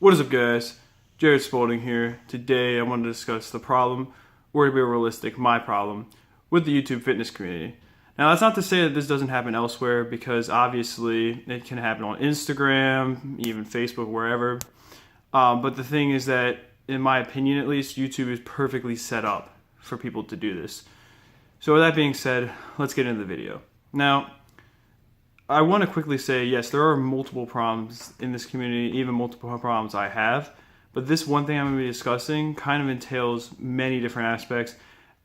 What is up, guys? Jared Spalding here. Today I want to discuss the problem, or to be realistic, my problem, with the YouTube fitness community. Now that's not to say that this doesn't happen elsewhere, because obviously it can happen on Instagram, even Facebook, wherever. But the thing is that, in my opinion at least, YouTube is perfectly set up for people to do this. So with that being said, let's get into the video. Now, I want to quickly say, yes, there are multiple problems in this community, even multiple problems I have. But this one thing I'm going to be discussing kind of entails many different aspects,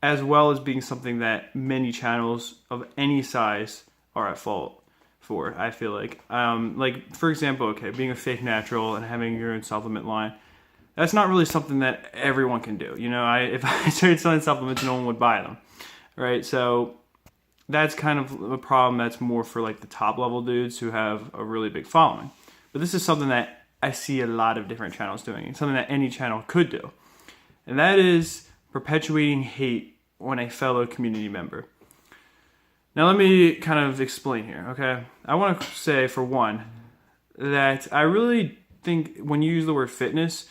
as well as being something that many channels of any size are at fault for, I feel like. For example, being a fake natural and having your own supplement line, that's not really something that everyone can do. You know, if I started selling supplements, no one would buy them, right? So that's kind of a problem that's more for like the top level dudes who have a really big following. But this is something that I see a lot of different channels doing, and something that any channel could do. And that is perpetuating hate on a fellow community member. Now let me kind of explain here, okay? I want to say, for one, that I really think when you use the word fitness,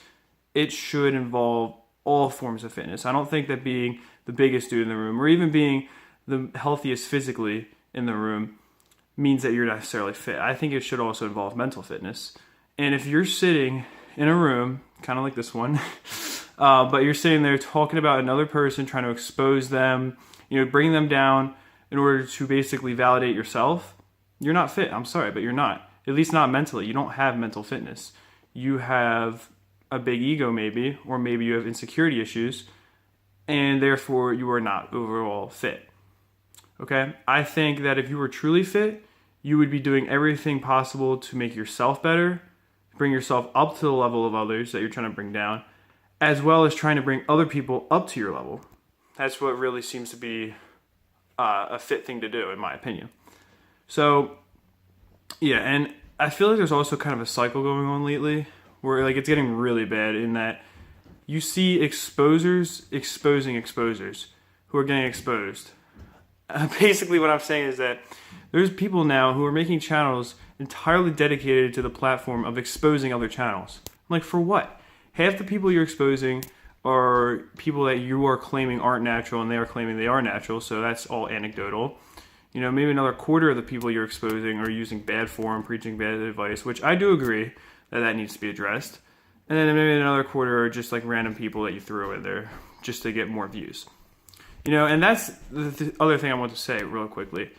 it should involve all forms of fitness. I don't think that being the biggest dude in the room, or even being the healthiest physically in the room, means that you're necessarily fit. I think it should also involve mental fitness. And if you're sitting in a room, kind of like this one, but you're sitting there talking about another person, trying to expose them, bring them down in order to basically validate yourself, you're not fit. I'm sorry, but you're not. At least not mentally. You don't have mental fitness. You have a big ego maybe, or maybe you have insecurity issues, and therefore you are not overall fit. Okay? I think that if you were truly fit, you would be doing everything possible to make yourself better, bring yourself up to the level of others that you're trying to bring down, as well as trying to bring other people up to your level. That's what really seems to be a fit thing to do, in my opinion. So, yeah, and I feel like there's also kind of a cycle going on lately where it's getting really bad, in that you see exposers exposing exposers who are getting exposed. Basically what I'm saying is that there's people now who are making channels entirely dedicated to the platform of exposing other channels. Like, for what? Half the people you're exposing are people that you are claiming aren't natural, and they are claiming they are natural, so that's all anecdotal. Maybe another quarter of the people you're exposing are using bad form, preaching bad advice, which I do agree that needs to be addressed. And then maybe another quarter are just like random people that you throw in there just to get more views. And that's the other thing I want to say real quickly.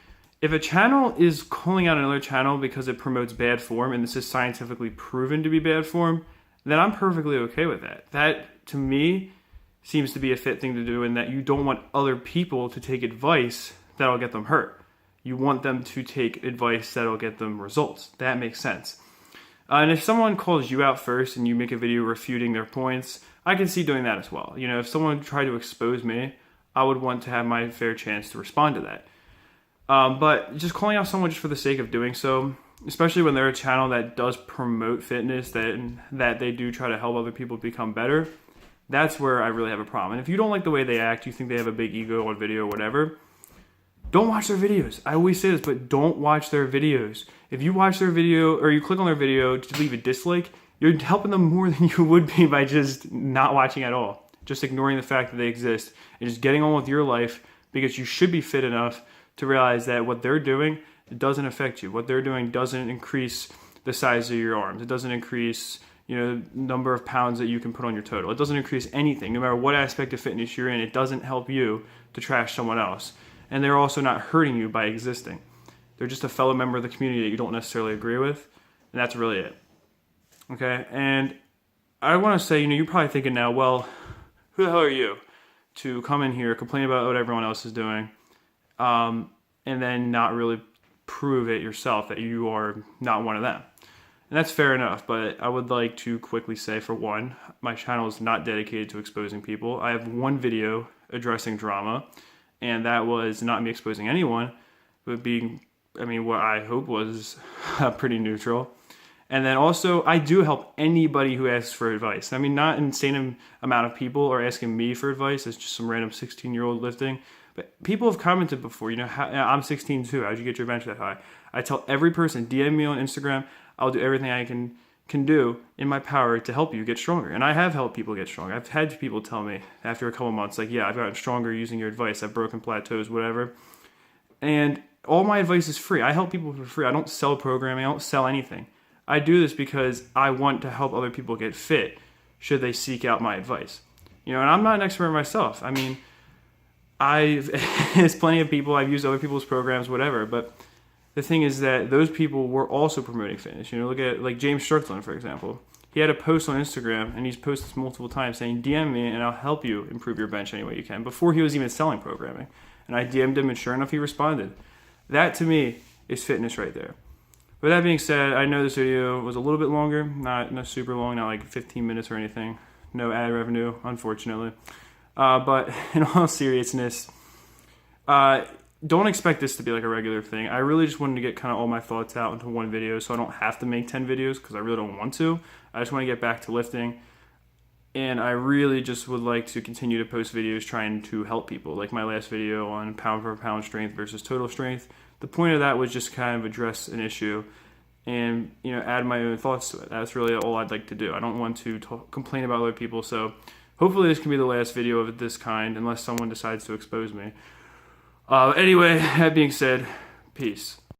If a channel is calling out another channel because it promotes bad form, and this is scientifically proven to be bad form, then I'm perfectly okay with that. That, to me, seems to be a fit thing to do, in that you don't want other people to take advice that'll get them hurt. You want them to take advice that'll get them results. That makes sense. And if someone calls you out first and you make a video refuting their points, I can see doing that as well. If someone tried to expose me, I would want to have my fair chance to respond to that. But just calling out someone just for the sake of doing so, especially when they're a channel that does promote fitness, that they do try to help other people become better, that's where I really have a problem. And if you don't like the way they act, you think they have a big ego on video or whatever, don't watch their videos. I always say this, but don't watch their videos. If you watch their video, or you click on their video to leave a dislike, you're helping them more than you would be by just not watching at all. Just ignoring the fact that they exist and just getting on with your life, because you should be fit enough to realize that what they're doing, it doesn't affect you. What they're doing doesn't increase the size of your arms. It doesn't increase, number of pounds that you can put on your total. It doesn't increase anything. No matter what aspect of fitness you're in, it doesn't help you to trash someone else. And they're also not hurting you by existing. They're just a fellow member of the community that you don't necessarily agree with, and that's really it. Okay? And I want to say, you're probably thinking now, well, who the hell are you to come in here, complain about what everyone else is doing, and then not really prove it yourself that you are not one of them? And that's fair enough, but I would like to quickly say, for one, my channel is not dedicated to exposing people. I have one video addressing drama, and that was not me exposing anyone, but being, what I hope was pretty neutral. And then also, I do help anybody who asks for advice. Not an insane amount of people are asking me for advice. It's just some random 16-year-old lifting. But people have commented before, I'm 16 too. How'd you get your bench that high? I tell every person, DM me on Instagram. I'll do everything I can can do in my power to help you get stronger. And I have helped people get stronger. I've had people tell me after a couple months, like, yeah, I've gotten stronger using your advice. I've broken plateaus, whatever. And all my advice is free. I help people for free. I don't sell programming. I don't sell anything. I do this because I want to help other people get fit should they seek out my advice. And I'm not an expert myself. I mean, there's plenty of people, I've used other people's programs, whatever, but the thing is that those people were also promoting fitness. Look at like James Strickland, for example. He had a post on Instagram, and he's posted this multiple times saying, DM me and I'll help you improve your bench any way you can, before he was even selling programming. And I DM'd him, and sure enough, he responded. That, to me, is fitness right there. With that being said, I know this video was a little bit longer, not super long, not like 15 minutes or anything. No ad revenue, unfortunately. But in all seriousness, don't expect this to be like a regular thing. I really just wanted to get kind of all my thoughts out into one video, so I don't have to make 10 videos because I really don't want to. I just want to get back to lifting. And I really just would like to continue to post videos trying to help people, like my last video on pound for pound strength versus total strength. The point of that was just kind of address an issue and add my own thoughts to it. That's really all I'd like to do. I don't want to complain about other people, so hopefully this can be the last video of this kind, unless someone decides to expose me. Anyway, that being said, peace.